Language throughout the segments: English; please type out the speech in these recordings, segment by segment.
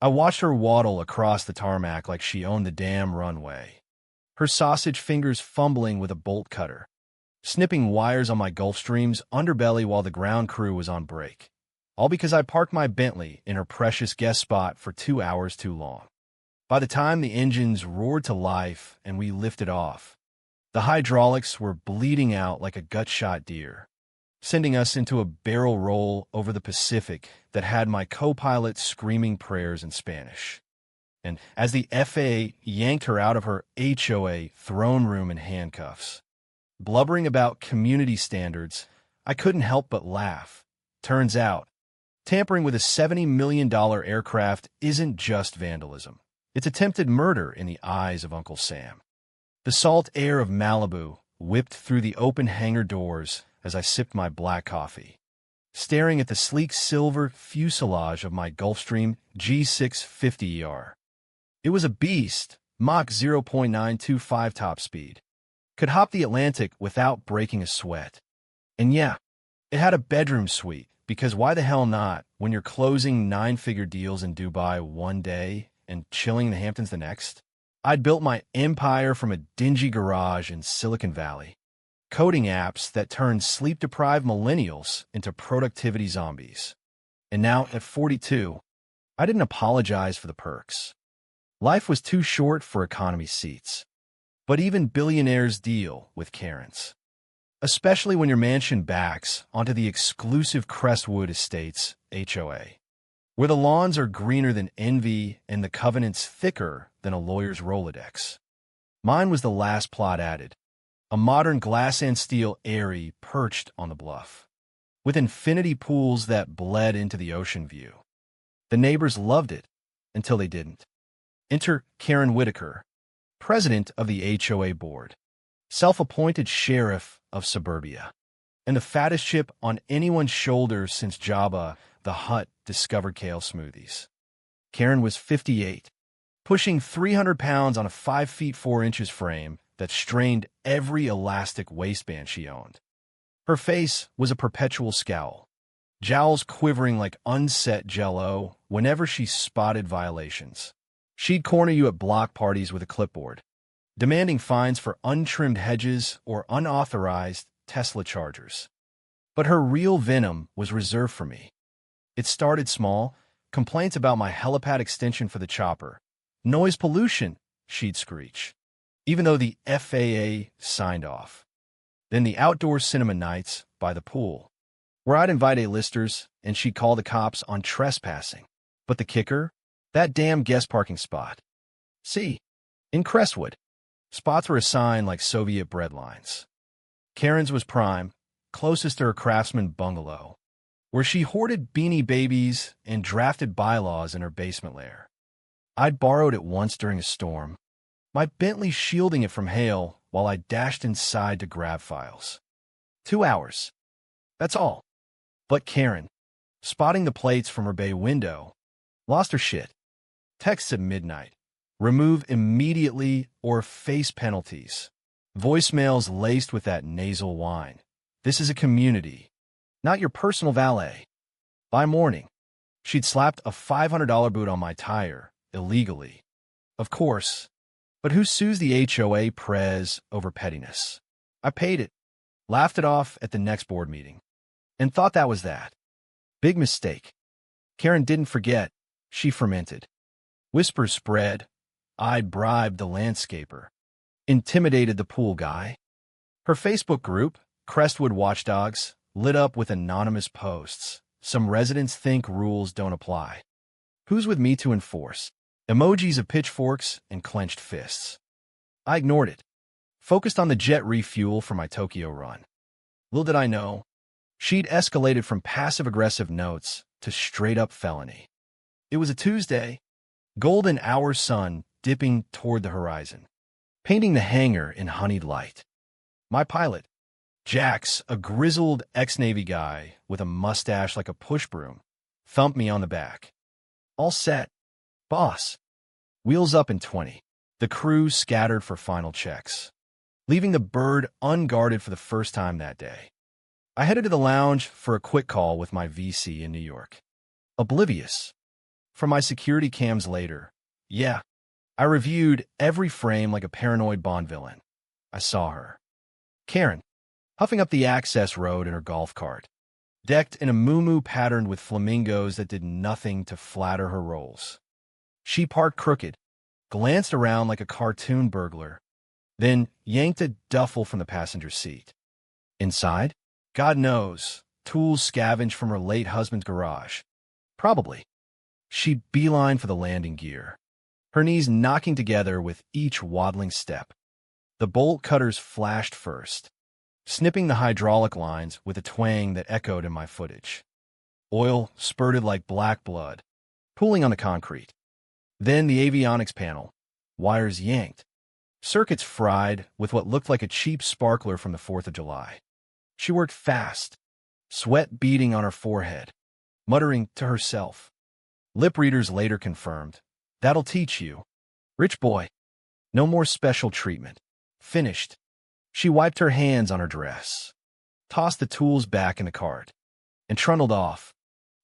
I watched her waddle across the tarmac like she owned the damn runway, her sausage fingers fumbling with a bolt cutter, snipping wires on my Gulfstream's underbelly while the ground crew was on break. All because I parked my Bentley in her precious guest spot for 2 hours too long. By the time the engines roared to life and we lifted off, the hydraulics were bleeding out like a gut-shot deer, sending us into a barrel roll over the Pacific that had my co-pilot screaming prayers in Spanish. And as the FAA yanked her out of her HOA throne room in handcuffs, blubbering about community standards, I couldn't help but laugh. Turns out, tampering with a $70 million aircraft isn't just vandalism. It's attempted murder in the eyes of Uncle Sam. The salt air of Malibu whipped through the open hangar doors as I sipped my black coffee, staring at the sleek silver fuselage of my Gulfstream G650ER. It was a beast, Mach 0.925 top speed. Could hop the Atlantic without breaking a sweat. And yeah, it had a bedroom suite, because why the hell not when you're closing 9-figure deals in Dubai one day and chilling in the Hamptons the next? I'd built my empire from a dingy garage in Silicon Valley, coding apps that turned sleep-deprived millennials into productivity zombies. And now, at 42, I didn't apologize for the perks. Life was too short for economy seats. But even billionaires deal with Karens. Especially when your mansion backs onto the exclusive Crestwood Estates HOA, where the lawns are greener than envy and the covenants thicker than a lawyer's Rolodex. Mine was the last plot added, a modern glass and steel eyrie perched on the bluff, with infinity pools that bled into the ocean view. The neighbors loved it until they didn't. Enter Karen Whitaker, president of the HOA board, self-appointed sheriff of suburbia, and the fattest chip on anyone's shoulder since Jabba the Hutt discovered kale smoothies. Karen was 58, pushing 300 pounds on a 5 feet 4 inches frame that strained every elastic waistband she owned. Her face was a perpetual scowl, jowls quivering like unset Jell-O whenever she spotted violations. She'd corner you at block parties with a clipboard, demanding fines for untrimmed hedges or unauthorized Tesla chargers. But her real venom was reserved for me. It started small, complaints about my helipad extension for the chopper. Noise pollution, she'd screech, even though the FAA signed off. Then the outdoor cinema nights by the pool, where I'd invite A-listers and she'd call the cops on trespassing. But the kicker? That damn guest parking spot. See, in Crestwood, spots were assigned like Soviet bread lines. Karen's was prime, closest to her Craftsman bungalow, where she hoarded Beanie Babies and drafted bylaws in her basement lair. I'd borrowed it once during a storm, my Bentley shielding it from hail while I dashed inside to grab files. 2 hours. That's all. But Karen, spotting the plates from her bay window, lost her shit. Texts at midnight. Remove immediately or face penalties. Voicemails laced with that nasal whine. This is a community, not your personal valet. By morning, she'd slapped a $500 boot on my tire, illegally. Of course. But who sues the HOA prez over pettiness? I paid it, laughed it off at the next board meeting, and thought that was that. Big mistake. Karen didn't forget. She fermented. Whispers spread. I bribed the landscaper. Intimidated the pool guy. Her Facebook group, Crestwood Watchdogs, lit up with anonymous posts. Some residents think rules don't apply. Who's with me to enforce? Emojis of pitchforks and clenched fists. I ignored it, focused on the jet refuel for my Tokyo run. Little did I know, she'd escalated from passive-aggressive notes to straight-up felony. It was a Tuesday, golden hour sun dipping toward the horizon, painting the hangar in honeyed light. My pilot, Jax, a grizzled ex-Navy guy with a mustache like a push broom, thumped me on the back. All set, boss. Wheels up in 20. The crew scattered for final checks, leaving the bird unguarded for the first time that day. I headed to the lounge for a quick call with my VC in New York. Oblivious. From my security cams later. Yeah, I reviewed every frame like a paranoid Bond villain. I saw her. Karen, huffing up the access road in her golf cart, decked in a muumuu patterned with flamingos that did nothing to flatter her rolls. She parked crooked, glanced around like a cartoon burglar, then yanked a duffel from the passenger seat. Inside? God knows, tools scavenged from her late husband's garage. Probably. She beelined for the landing gear, her knees knocking together with each waddling step. The bolt cutters flashed first, snipping the hydraulic lines with a twang that echoed in my footage. Oil spurted like black blood, pooling on the concrete. Then the avionics panel, wires yanked, circuits fried with what looked like a cheap sparkler from the 4th of July. She worked fast, sweat beading on her forehead, muttering to herself. Lip readers later confirmed, "That'll teach you. Rich boy. No more special treatment. Finished." She wiped her hands on her dress, tossed the tools back in the cart, and trundled off,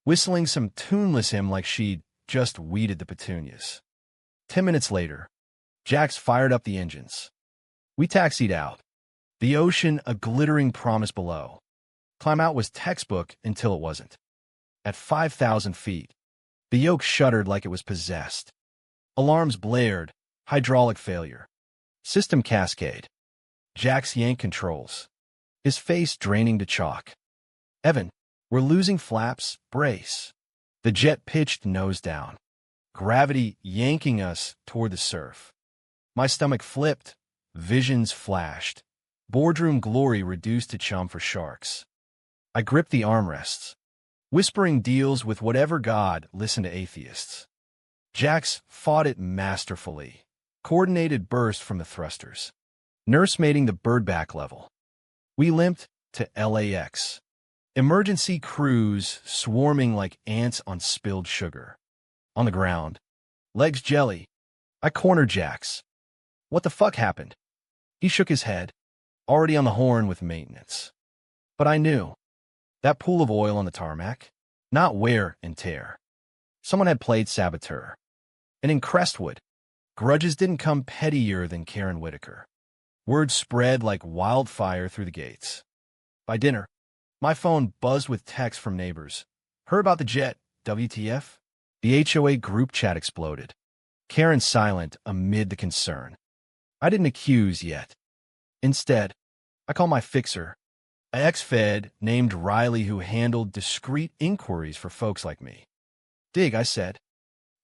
whistling some tuneless hymn like she'd just weeded the petunias. 10 minutes later, Jax fired up the engines. We taxied out, the ocean a glittering promise below. Climb out was textbook until it wasn't. At 5,000 feet, the yoke shuddered like it was possessed. Alarms blared, hydraulic failure. System cascade. Jax yanked controls, his face draining to chalk. "Evan, we're losing flaps, brace." The jet pitched nose down, gravity yanking us toward the surf. My stomach flipped, visions flashed, boardroom glory reduced to chum for sharks. I gripped the armrests, whispering deals with whatever god listened to atheists. Jax fought it masterfully, coordinated burst from the thrusters, nursemating the birdback level. We limped to LAX. Emergency crews swarming like ants on spilled sugar. On the ground, legs jelly, I cornered Jax. "What the fuck happened?" He shook his head, already on the horn with maintenance. But I knew. That pool of oil on the tarmac, not wear and tear. Someone had played saboteur. And in Crestwood, grudges didn't come pettier than Karen Whitaker. Word spread like wildfire through the gates. By dinner, my phone buzzed with texts from neighbors. "Heard about the jet, WTF?" The HOA group chat exploded. Karen silent amid the concern. I didn't accuse yet. Instead, I called my fixer, a ex-fed named Riley who handled discreet inquiries for folks like me. "Dig," I said.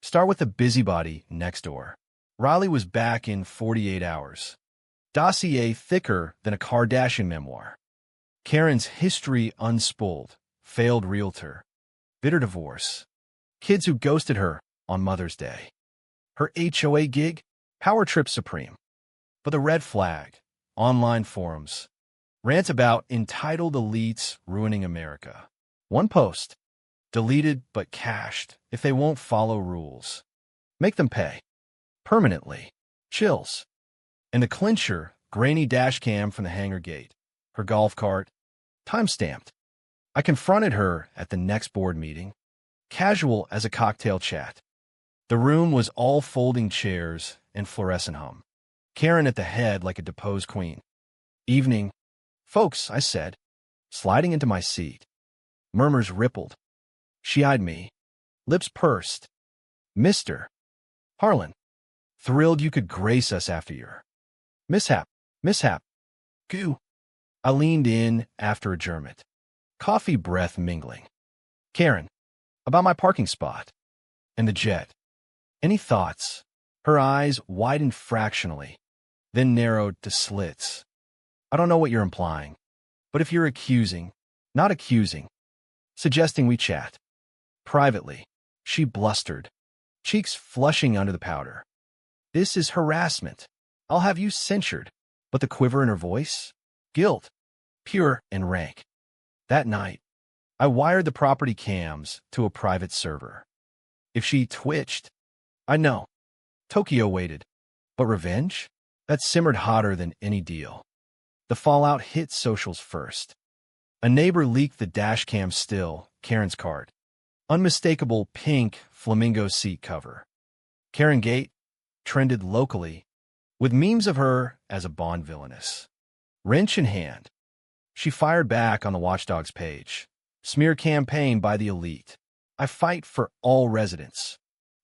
"Start with the busybody next door." Riley was back in 48 hours. Dossier thicker than a Kardashian memoir. Karen's history unspooled, failed realtor, bitter divorce, kids who ghosted her on Mother's Day. Her HOA gig, power trip supreme. But the red flag, online forums, rant about entitled elites ruining America. One post, deleted but cached if they won't follow rules. Make them pay. Permanently. Chills. And the clincher, grainy dash cam from the hangar gate, her golf cart, time-stamped. I confronted her at the next board meeting, casual as a cocktail chat. The room was all folding chairs and fluorescent hum. Karen at the head like a deposed queen. "Evening. Folks," I said, sliding into my seat. Murmurs rippled. She eyed me, lips pursed. "Mr. Harlan, thrilled you could grace us after your mishap. Goo." I leaned in after adjournment, coffee breath mingling. "Karen, about my parking spot and the jet. Any thoughts?" Her eyes widened fractionally, then narrowed to slits. "I don't know what you're implying, but if you're accusing, not accusing, suggesting we chat privately," she blustered, cheeks flushing under the powder. "This is harassment. I'll have you censured." But the quiver in her voice? Guilt. Pure and rank. That night, I wired the property cams to a private server. If she twitched, I know. Tokyo waited. But revenge? That simmered hotter than any deal. The fallout hit socials first. A neighbor leaked the dash cam still, Karen's card. Unmistakable pink flamingo seat cover. Karen Gate trended locally, with memes of her as a Bond villainess. Wrench in hand, she fired back on the Watchdogs page. Smear campaign by the elite. I fight for all residents.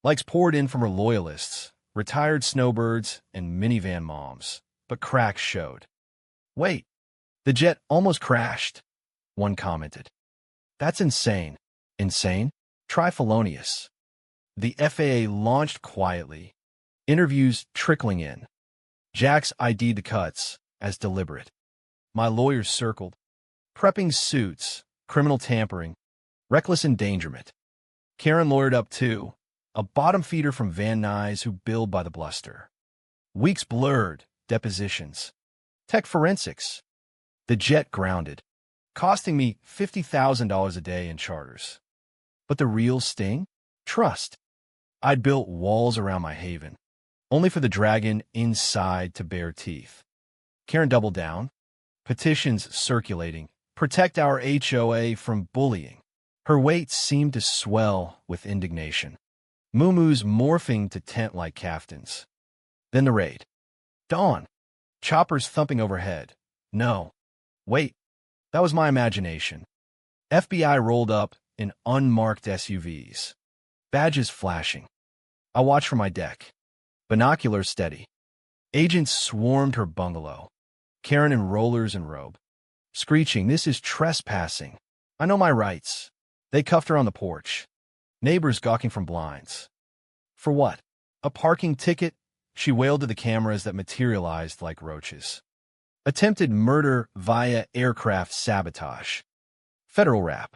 Likes poured in from her loyalists, retired snowbirds, and minivan moms, but cracks showed. Wait, the jet almost crashed, one commented. That's insane. Insane? Try felonious. The FAA launched quietly. Interviews trickling in. Jax ID'd the cuts as deliberate. My lawyers circled. Prepping suits, criminal tampering, reckless endangerment. Karen lawyered up too, a bottom feeder from Van Nuys who billed by the bluster. Weeks blurred, depositions. Tech forensics. The jet grounded, costing me $50,000 a day in charters. But the real sting? Trust. I'd built walls around my haven, only for the dragon inside to bare teeth. Karen doubled down. Petitions circulating. Protect our HOA from bullying. Her weight seemed to swell with indignation. Moo-moos morphing to tent-like caftans. Then the raid. Dawn. Choppers thumping overhead. No. Wait. That was my imagination. FBI rolled up in unmarked SUVs. Badges flashing. I watched from my deck. Binoculars steady. Agents swarmed her bungalow. Karen in rollers and robe. Screeching, this is trespassing. I know my rights. They cuffed her on the porch. Neighbors gawking from blinds. For what? A parking ticket? She wailed to the cameras that materialized like roaches. Attempted murder via aircraft sabotage. Federal rap.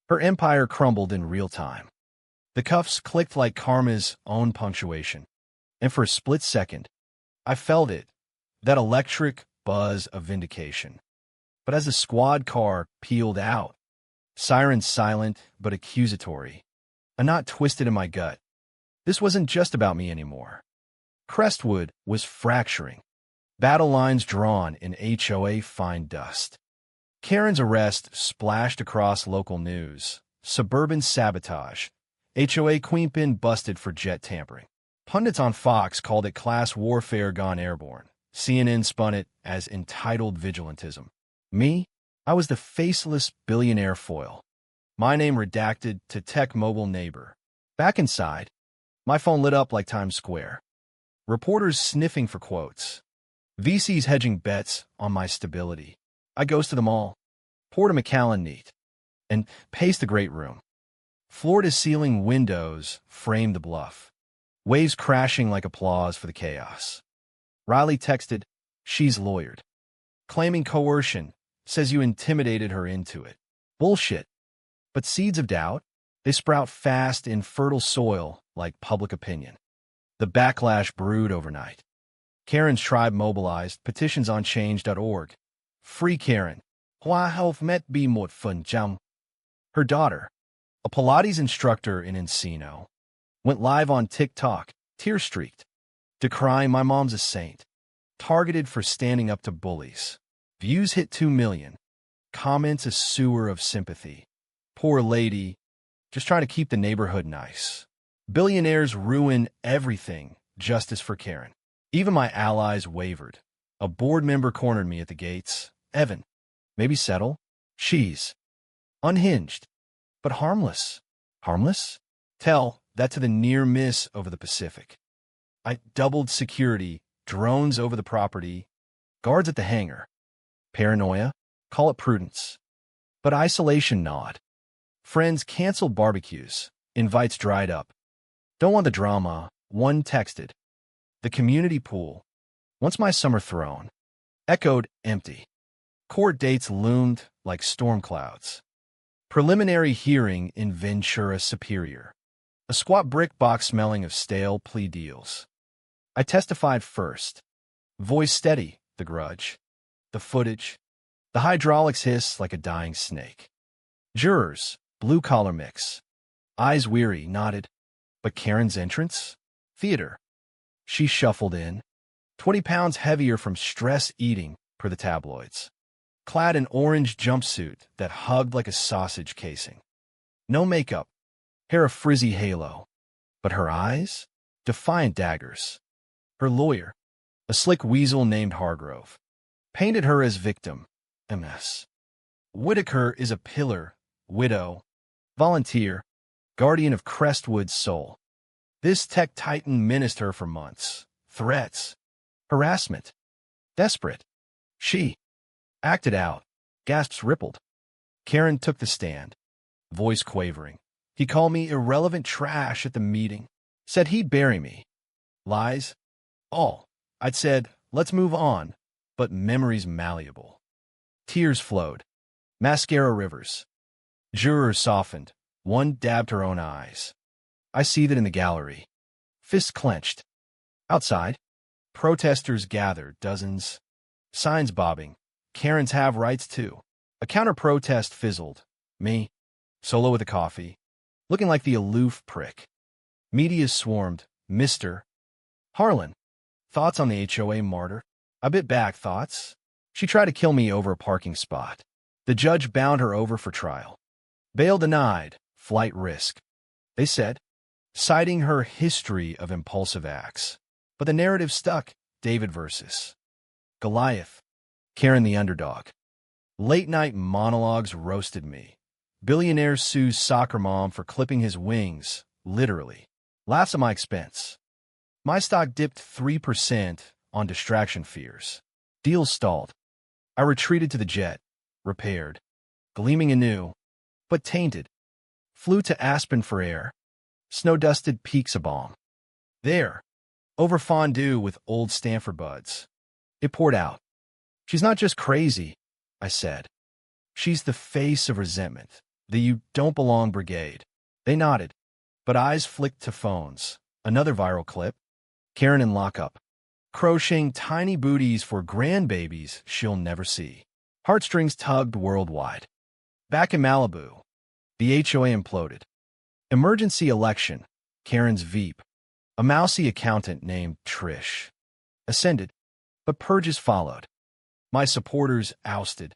Her empire crumbled in real time. The cuffs clicked like karma's own punctuation. And for a split second, I felt it, that electric buzz of vindication. But as the squad car peeled out, sirens silent but accusatory, a knot twisted in my gut. This wasn't just about me anymore. Crestwood was fracturing. Battle lines drawn in HOA fine dust. Karen's arrest splashed across local news. Suburban sabotage. HOA queenpin busted for jet tampering. Pundits on Fox called it class warfare gone airborne. CNN spun it as entitled vigilantism. Me? I was the faceless billionaire foil. My name redacted to tech mobile neighbor. Back inside, my phone lit up like Times Square. Reporters sniffing for quotes. VCs hedging bets on my stability. I ghosted them all. Poured a Macallan neat. And paced the great room. Floor-to-ceiling windows framed the bluff. Waves crashing like applause for the chaos. Riley texted, she's lawyered. Claiming coercion, says you intimidated her into it. Bullshit. But seeds of doubt, they sprout fast in fertile soil like public opinion. The backlash brewed overnight. Karen's tribe mobilized, petitions on change.org. Free Karen. Hoa health met be mot fun jam. Her daughter, a Pilates instructor in Encino, went live on TikTok, tear-streaked, decrying my mom's a saint, targeted for standing up to bullies. Views hit 2 million. Comments a sewer of sympathy. Poor lady, just trying to keep the neighborhood nice. Billionaires ruin everything. Justice for Karen. Even my allies wavered. A board member cornered me at the gates. Evan, maybe settle? She's unhinged, but harmless. Harmless? Tell that to the near miss over the Pacific. I doubled security, drones over the property, guards at the hangar. Paranoia? Call it prudence. But isolation gnawed. Friends canceled barbecues. Invites dried up. Don't want the drama. One texted. The community pool, once my summer throne, echoed empty. Court dates loomed like storm clouds. Preliminary hearing in Ventura Superior. A squat brick box smelling of stale plea deals. I testified first. Voice steady, the grudge. The footage. The hydraulics hiss like a dying snake. Jurors, blue-collar mix. Eyes weary, nodded. But Karen's entrance? Theater. She shuffled in, 20 pounds heavier from stress eating, per the tabloids. Clad in orange jumpsuit that hugged like a sausage casing. No makeup, hair a frizzy halo. But her eyes? Defiant daggers. Her lawyer, a slick weasel named Hargrove, painted her as victim, MS. Whitaker is a pillar, widow, volunteer, guardian of Crestwood's soul. This tech titan menaced her for months. Threats, harassment, desperate. She acted out. Gasps rippled. Karen took the stand, voice quavering. He called me irrelevant trash at the meeting. Said he'd bury me. Lies? All. I'd said, let's move on. But memory's malleable. Tears flowed. Mascara rivers. Jurors softened. One dabbed her own eyes. I see that in the gallery. Fists clenched. Outside, protesters gathered, dozens. Signs bobbing. Karens have rights too. A counter-protest fizzled. Me, solo with a coffee, looking like the aloof prick. Media swarmed. Mr. Harlan. Thoughts on the HOA martyr? I bit back. Thoughts? She tried to kill me over a parking spot. The judge bound her over for trial. Bail denied. Flight risk, they said, citing her history of impulsive acts. But the narrative stuck. David versus Goliath. Karen the underdog. Late-night monologues roasted me. Billionaire sues soccer mom for clipping his wings, literally. Laughs at my expense. My stock dipped 3% on distraction fears. Deals stalled. I retreated to the jet, repaired, gleaming anew, but tainted. Flew to Aspen for air. Snow-dusted peaks a balm. There, over fondue with old Stanford buds. It poured out. She's not just crazy, I said. She's the face of resentment, the you don't belong brigade. They nodded, but eyes flicked to phones. Another viral clip. Karen in lockup, crocheting tiny booties for grandbabies she'll never see. Heartstrings tugged worldwide. Back in Malibu, the HOA imploded. Emergency election. Karen's Veep, a mousy accountant named Trish, ascended, but purges followed. My supporters ousted.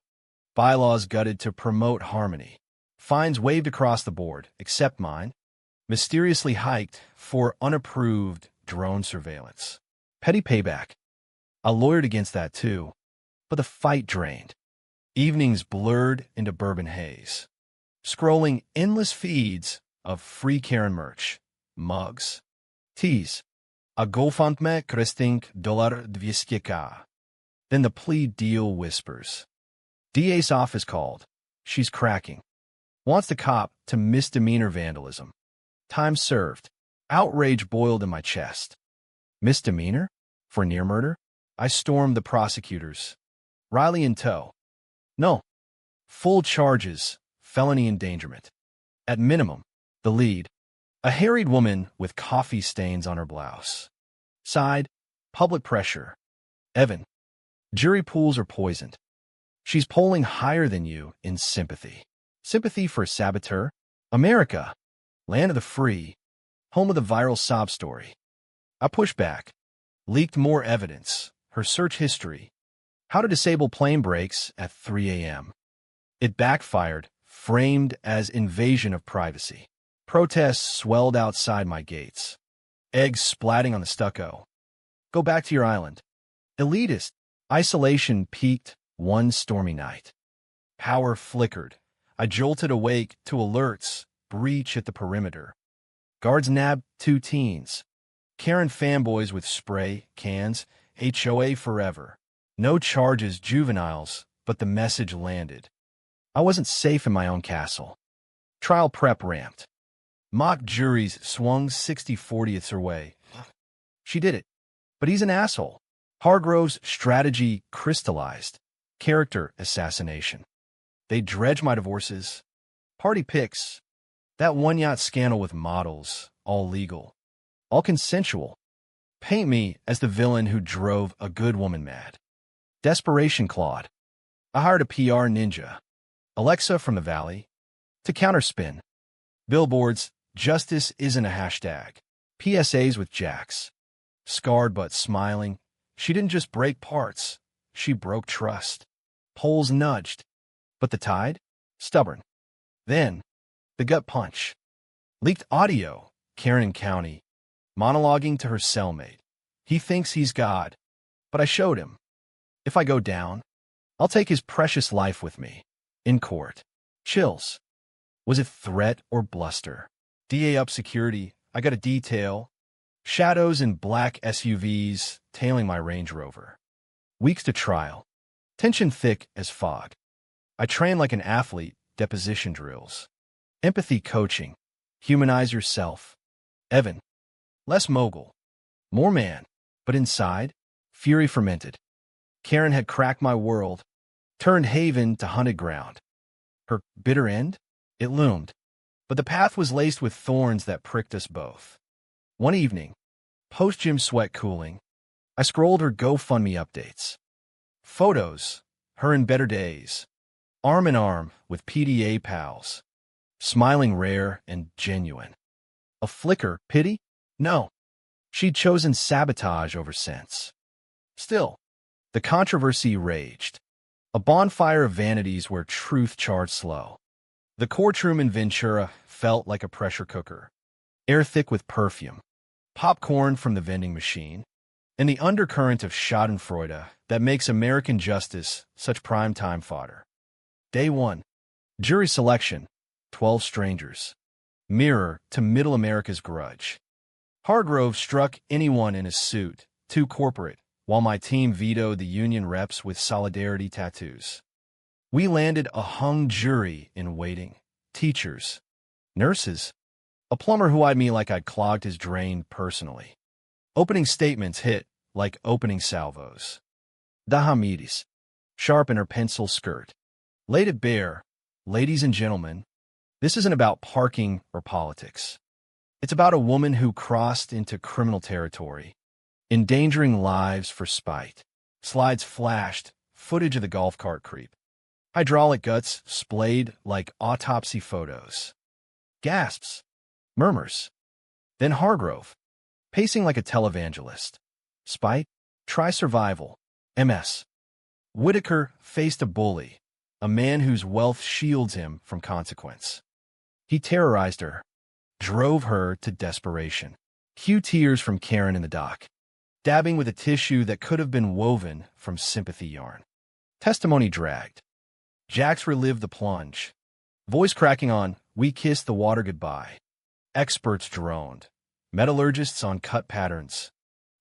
Bylaws gutted to promote harmony. Fines waved across the board, except mine, mysteriously hiked for unapproved drone surveillance. Petty payback. I lawyered against that too, but the fight drained. Evenings blurred into bourbon haze. Scrolling endless feeds of free Karen merch, mugs, teas, a GoFundMe cresting $200K. Then the plea deal whispers. DA's office called. She's cracking. Wants the cop to misdemeanor vandalism. Time served. Outrage boiled in my chest. Misdemeanor? For near murder? I stormed the prosecutors. Riley in tow. No. Full charges. Felony endangerment. At minimum, the lead. A harried woman with coffee stains on her blouse. Side. Public pressure. Evan. Jury pools are poisoned. She's polling higher than you in sympathy. Sympathy for a saboteur? America. Land of the free. Home of the viral sob story. I pushed back. Leaked more evidence. Her search history. How to disable plane brakes at 3 a.m. It backfired, framed as invasion of privacy. Protests swelled outside my gates. Eggs splatting on the stucco. Go back to your island. Elitist. Isolation peaked one stormy night. Power flickered. I jolted awake to alerts. Breach at the perimeter. Guards nabbed 2 teens. Karen fanboys with spray, cans, HOA forever. No charges, juveniles, but the message landed. I wasn't safe in my own castle. Trial prep ramped. Mock juries swung 60/40ths her way. She did it. But he's an asshole. Hargrove's strategy crystallized. Character assassination. They dredge my divorces. Party pics. That one-yacht scandal with models. All legal. All consensual. Paint me as the villain who drove a good woman mad. Desperation clawed. I hired a PR ninja. Alexa from the Valley. To counterspin. Billboards. Justice isn't a hashtag. PSAs with Jax. Scarred but smiling. She didn't just break parts. She broke trust. Poles nudged. But the tide? Stubborn. Then, the gut punch. Leaked audio, Karen County, monologuing to her cellmate. He thinks he's God, but I showed him. If I go down, I'll take his precious life with me. In court. Chills. Was it threat or bluster? DA up security. I got a detail. Shadows in black SUVs tailing my Range Rover. Weeks to trial. Tension thick as fog. I train like an athlete, deposition drills. Empathy coaching. Humanize yourself. Evan. Less mogul. More man. But inside, fury fermented. Karen had cracked my world, turned haven to hunted ground. Her bitter end? It loomed. But the path was laced with thorns that pricked us both. One evening, post-gym sweat cooling, I scrolled her GoFundMe updates. Photos, her in better days, arm in arm with PDA pals, smiling rare and genuine. A flicker, pity? No. She'd chosen sabotage over sense. Still, the controversy raged. A bonfire of vanities where truth charred slow. The courtroom in Ventura felt like a pressure cooker, air thick with perfume, popcorn from the vending machine, and the undercurrent of schadenfreude that makes American justice such prime-time fodder. Day 1. Jury selection, 12 strangers. Mirror to Middle America's grudge. Hargrove struck anyone in a suit, too corporate, while my team vetoed the union reps with solidarity tattoos. We landed a hung jury in waiting. Teachers. Nurses. A plumber who eyed me like I'd clogged his drain personally. Opening statements hit like opening salvos. Dahamides. Sharp in her pencil skirt. Laid it bare. Ladies and gentlemen, this isn't about parking or politics. It's about a woman who crossed into criminal territory, endangering lives for spite. Slides flashed, footage of the golf cart creep. Hydraulic guts splayed like autopsy photos. Gasps. Murmurs. Then Hargrove, pacing like a televangelist. Spite. Try survival. MS. Whitaker faced a bully, a man whose wealth shields him from consequence. He terrorized her, drove her to desperation. Cue tears from Karen in the dock, dabbing with a tissue that could have been woven from sympathy yarn. Testimony dragged. Jax relived the plunge. Voice cracking on, "We kissed the water goodbye." Experts droned. Metallurgists on cut patterns.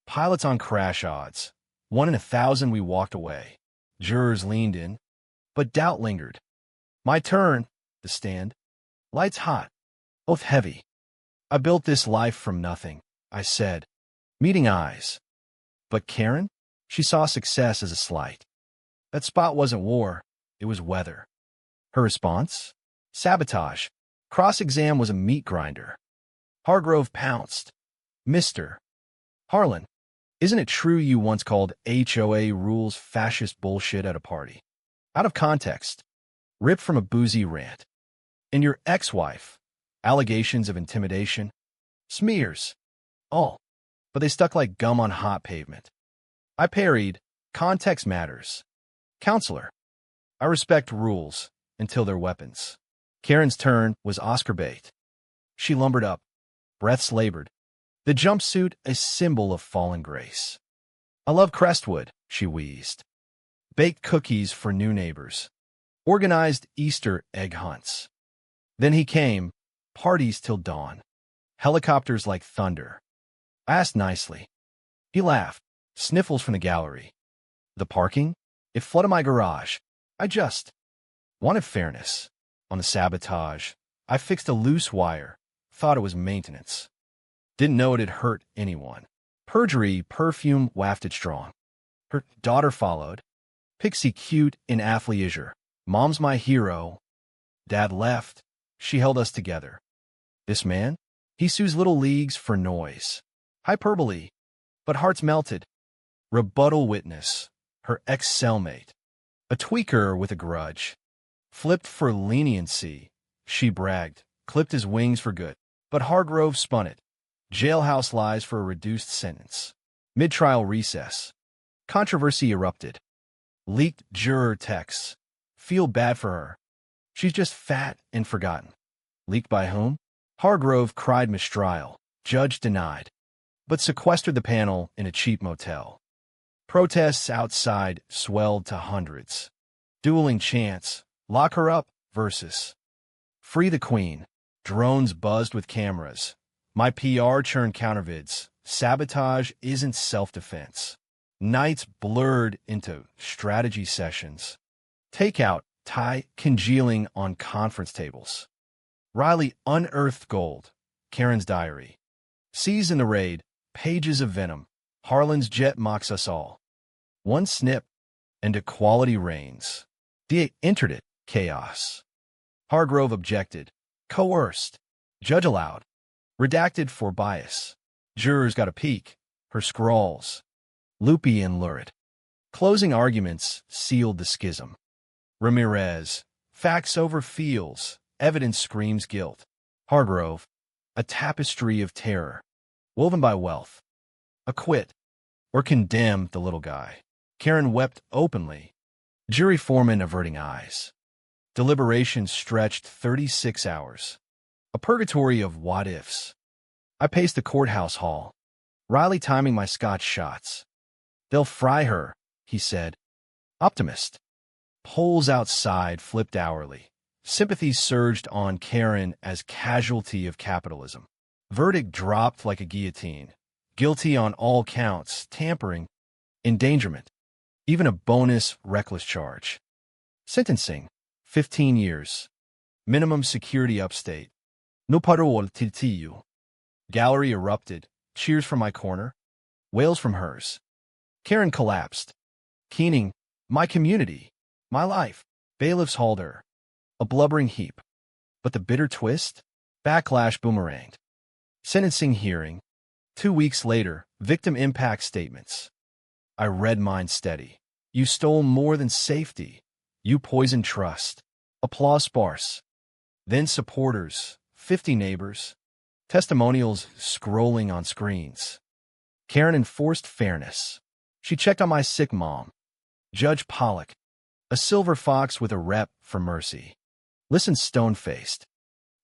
Pilots on crash odds. 1 in 1,000 we walked away. Jurors leaned in, but doubt lingered. My turn. The stand. Lights hot. Oath heavy. I built this life from nothing, I said. Meeting eyes. But Karen? She saw success as a slight. That spot wasn't war. It was weather. Her response? Sabotage. Cross-exam was a meat grinder. Hargrove pounced. Mr. Harlan, isn't it true you once called HOA rules fascist bullshit at a party? Out of context. Ripped from a boozy rant. And your ex-wife? Allegations of intimidation? Smears. All. But they stuck like gum on hot pavement. I parried, context matters. Counselor. I respect rules until they're weapons. Karen's turn was Oscar bait. She lumbered up, breaths labored. The jumpsuit a symbol of fallen grace. I love Crestwood, she wheezed. Baked cookies for new neighbors. Organized Easter egg hunts. Then he came, parties till dawn. Helicopters like thunder. I asked nicely. He laughed, sniffles from the gallery. The parking? It flooded my garage. I just wanted fairness. On the sabotage, I fixed a loose wire, thought it was maintenance. Didn't know it had hurt anyone. Perjury, perfume wafted strong. Her daughter followed. Pixie cute in athleisure. Mom's my hero. Dad left. She held us together. This man? He sues little leagues for noise. Hyperbole. But hearts melted. Rebuttal witness. Her ex-cellmate. A tweaker with a grudge. Flipped for leniency, she bragged, clipped his wings for good. But Hargrove spun it. Jailhouse lies for a reduced sentence. Mid-trial recess. Controversy erupted. Leaked juror texts. Feel bad for her. She's just fat and forgotten. Leaked by whom? Hargrove cried mistrial. Judge denied, but sequestered the panel in a cheap motel. Protests outside swelled to hundreds. Dueling chants, lock her up versus free the queen. Drones buzzed with cameras. My PR churned countervids. Sabotage isn't self-defense. Nights blurred into strategy sessions. Takeout, Thai, congealing on conference tables. Riley unearthed gold. Karen's diary. Seas in the raid, pages of venom. Harlan's jet mocks us all. One snip, and equality reigns. DA entered it, chaos. Hargrove objected. Coerced. Judge allowed. Redacted for bias. Jurors got a peek. Her scrawls. Loopy and lurid. Closing arguments sealed the schism. Ramirez. Facts over feels. Evidence screams guilt. Hargrove. A tapestry of terror. Woven by wealth. Acquit. Or condemn the little guy. Karen wept openly. Jury foreman averting eyes. Deliberations stretched 36 hours. A purgatory of what-ifs. I paced the courthouse hall. Riley timing my scotch shots. They'll fry her, he said. Optimist. Polls outside flipped hourly. Sympathy surged on Karen as casualty of capitalism. Verdict dropped like a guillotine. Guilty on all counts, tampering, endangerment, even a bonus reckless charge. Sentencing, 15 years. Minimum security upstate. No parole tiltillo. Gallery erupted. Cheers from my corner. Wails from hers. Karen collapsed. Keening, my community, my life. Bailiffs hauled her. A blubbering heap. But the bitter twist? Backlash boomeranged. Sentencing hearing. 2 weeks later, victim impact statements. I read mine steady. You stole more than safety. You poisoned trust. Applause sparse. Then supporters, 50 neighbors. Testimonials scrolling on screens. Karen enforced fairness. She checked on my sick mom. Judge Pollock, a silver fox with a rep for mercy. Listened stone-faced.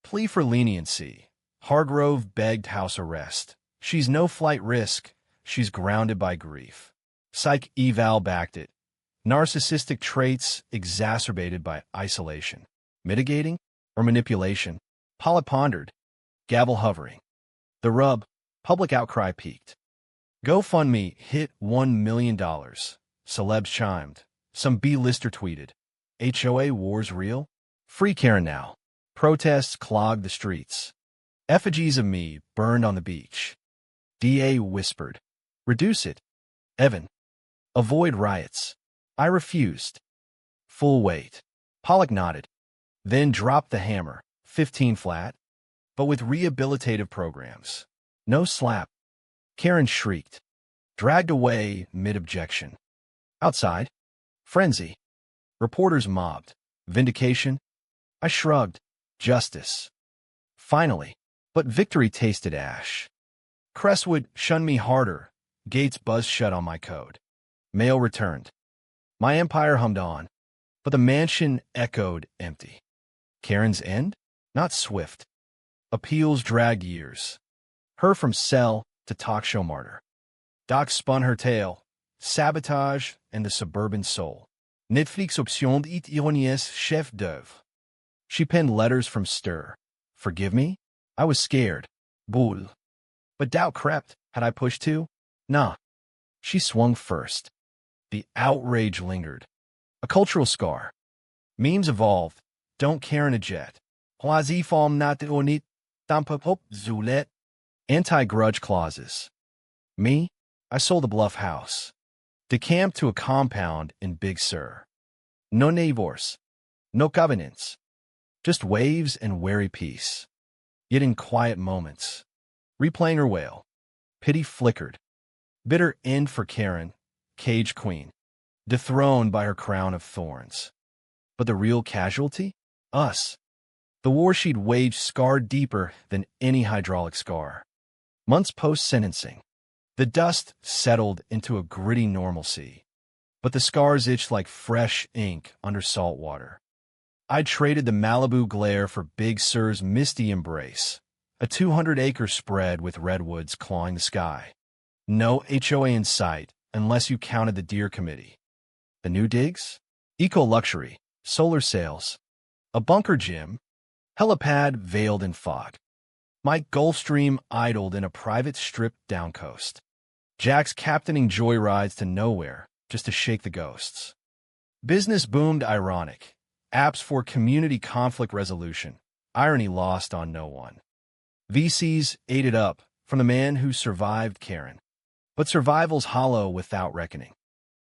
Plea for leniency. Hargrove begged house arrest. She's no flight risk. She's grounded by grief. Psych eval backed it. Narcissistic traits exacerbated by isolation. Mitigating or manipulation? Pollock pondered. Gavel hovering. The rub, public outcry peaked. GoFundMe hit $1 million. Celebs chimed. Some B-lister tweeted. HOA wars real? Free Karen now. Protests clogged the streets. Effigies of me burned on the beach. DA whispered. Reduce it. Evan. Avoid riots. I refused. Full weight. Pollock nodded. Then dropped the hammer. 15 flat. But with rehabilitative programs. No slap. Karen shrieked. Dragged away mid-objection. Outside. Frenzy. Reporters mobbed. Vindication. I shrugged. Justice. Finally. But victory tasted ash. Crestwood shunned me harder. Gates buzzed shut on my code. Mail returned. My empire hummed on. But the mansion echoed empty. Karen's end? Not swift. Appeals dragged years. Her from cell to talk show martyr. Doc spun her tale. Sabotage and the suburban soul. Netflix option it ironies chef d'oeuvre. She penned letters from stir. Forgive me? I was scared. Boule. But doubt crept. Had I pushed too? Nah. She swung first. The outrage lingered. A cultural scar. Memes evolved. Don't care in a jet. Quasi-form not onit. Tampapop zulet. Anti-grudge clauses. Me? I sold the Bluff house. Decamped to a compound in Big Sur. No neighbors. No covenants. Just waves and wary peace. Yet in quiet moments. Replaying her wail. Pity flickered. Bitter end for Karen, cage queen. Dethroned by her crown of thorns. But the real casualty? Us. The war she'd waged scarred deeper than any hydraulic scar. Months post-sentencing. The dust settled into a gritty normalcy. But the scars itched like fresh ink under salt water. I traded the Malibu glare for Big Sur's misty embrace. A 200-acre spread with redwoods clawing the sky. No HOA in sight, unless you counted the deer committee. The new digs? Eco-luxury, solar sails, a bunker gym, helipad veiled in fog. My Gulfstream idled in a private strip down coast. Jack's captaining joyrides to nowhere, just to shake the ghosts. Business boomed ironic. Apps for community conflict resolution. Irony lost on no one. VCs ate it up from the man who survived Karen. But survival's hollow without reckoning.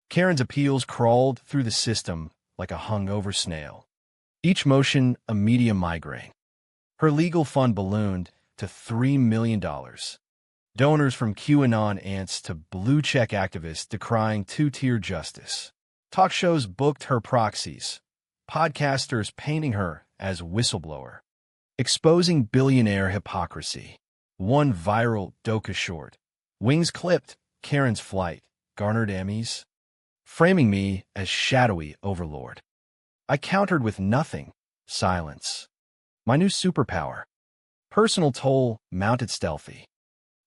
Karen's appeals crawled through the system like a hungover snail. Each motion a media migraine. Her legal fund ballooned to $3 million. Donors from QAnon ants to blue-check activists decrying two-tier justice. Talk shows booked her proxies. Podcasters painting her as whistleblower. Exposing billionaire hypocrisy. One viral Doka short. Wings clipped, Karen's flight. Garnered Emmys. Framing me as shadowy overlord. I countered with nothing. Silence. My new superpower. Personal toll mounted stealthy.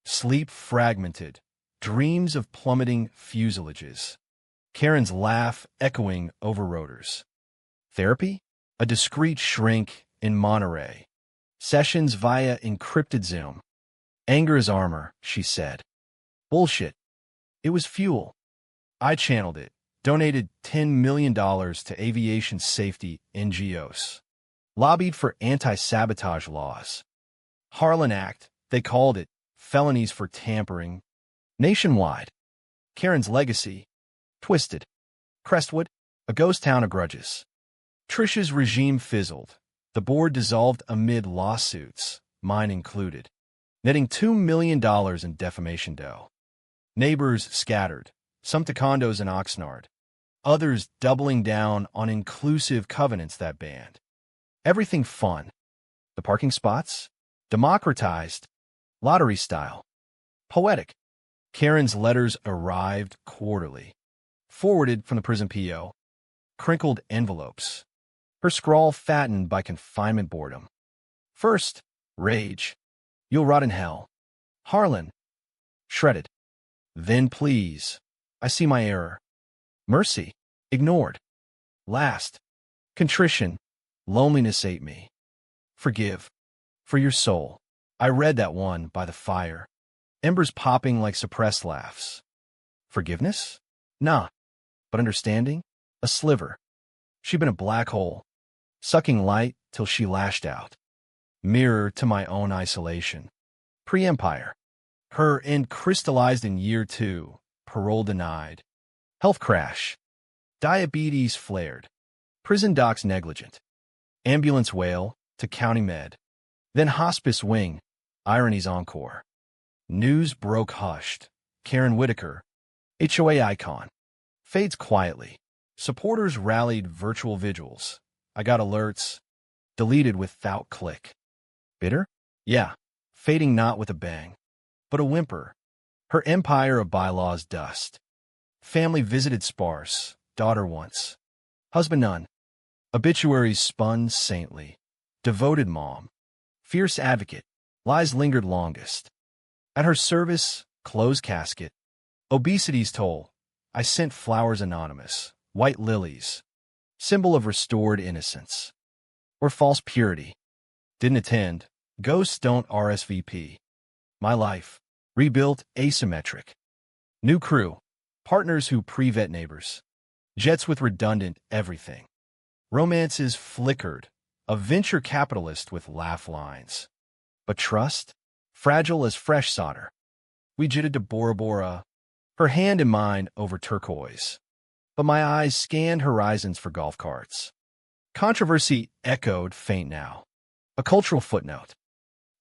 Sleep fragmented. Dreams of plummeting fuselages. Karen's laugh echoing over rotors. Therapy? A discreet shrink in Monterey. Sessions via encrypted Zoom. Anger is armor, she said. Bullshit. It was fuel. I channeled it. Donated $10 million to aviation safety NGOs. Lobbied for anti-sabotage laws. Harlan Act, they called it. Felonies for tampering. Nationwide. Karen's legacy. Twisted. Crestwood, a ghost town of grudges. Trish's regime fizzled. The board dissolved amid lawsuits, mine included, netting $2 million in defamation dough. Neighbors scattered, some to condos in Oxnard, others doubling down on inclusive covenants that banned. Everything fun. The parking spots? Democratized. Lottery style. Poetic. Karen's letters arrived quarterly. Forwarded from the prison PO. Crinkled envelopes. Her scrawl fattened by confinement boredom. First, rage. You'll rot in hell. Harlan. Shredded. Then please. I see my error. Mercy. Ignored. Last. Contrition. Loneliness ate me. Forgive. For your soul. I read that one by the fire. Embers popping like suppressed laughs. Forgiveness? Nah. But understanding? A sliver. She'd been a black hole. Sucking light till she lashed out. Mirror to my own isolation. Pre-empire. Her end crystallized in year 2. Parole denied. Health crash. Diabetes flared. Prison docs negligent. Ambulance wail to county med. Then hospice wing. Irony's encore. News broke hushed. Karen Whitaker. HOA icon. Fades quietly. Supporters rallied virtual vigils. I got alerts. Deleted without click. Bitter? Yeah. Fading not with a bang. But a whimper. Her empire of bylaws dust. Family visited sparse. Daughter once. Husband none. Obituaries spun saintly. Devoted mom. Fierce advocate. Lies lingered longest. At her service, closed casket. Obesity's toll. I sent flowers anonymous. White lilies. Symbol of restored innocence. Or false purity. Didn't attend. Ghosts don't RSVP. My life. Rebuilt asymmetric. New crew. Partners who pre-vet neighbors. Jets with redundant everything. Romances flickered. A venture capitalist with laugh lines. But trust? Fragile as fresh solder. We jitted to Bora Bora. Her hand in mine over turquoise. But my eyes scanned horizons for golf carts. Controversy echoed faint now. A cultural footnote.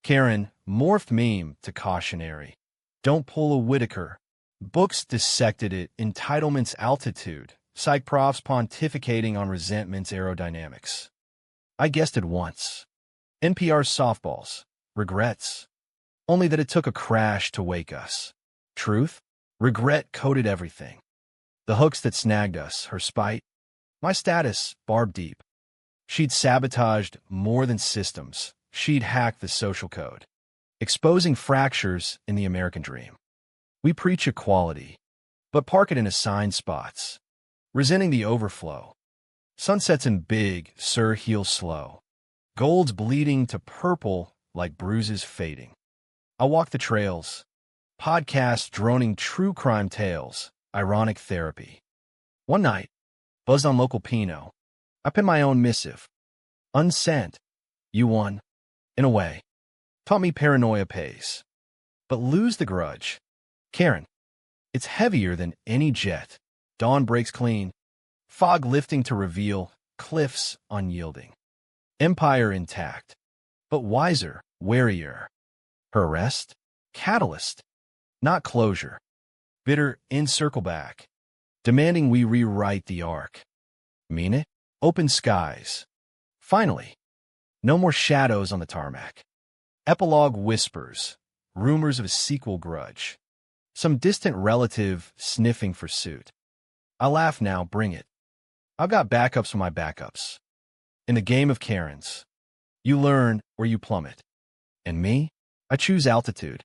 Karen morphed meme to cautionary. Don't pull a Whitaker. Books dissected it. Entitlement's altitude. Psych profs pontificating on resentment's aerodynamics. I guessed it once. NPR's softballs. Regrets. Only that it took a crash to wake us. Truth? Regret coated everything. The hooks that snagged us, her spite. My status, barb deep. She'd sabotaged more than systems. She'd hacked the social code. exposing fractures in the American dream. We preach equality, but park it in assigned spots, resenting the overflow. Sunsets in big, Sir heal slow. Gold's bleeding to purple like bruises fading. I walk the trails, podcast droning true crime tales, ironic therapy. One night, buzzed on local Pinot, I penned my own missive. Unsent, you won, in a way. Taught me paranoia pays. But lose the grudge. Karen, it's heavier than any jet. Dawn breaks clean. Fog lifting to reveal cliffs unyielding. Empire intact, but wiser, warier. Her arrest? Catalyst, not closure. Bitter encircle back, demanding we rewrite the arc. Mean it? Open skies. Finally, no more shadows on the tarmac. Epilogue whispers, rumors of a sequel grudge. Some distant relative sniffing for suit. I laugh now, bring it. I've got backups for my backups. In the game of Karens, you learn or you plummet. And me, I choose altitude.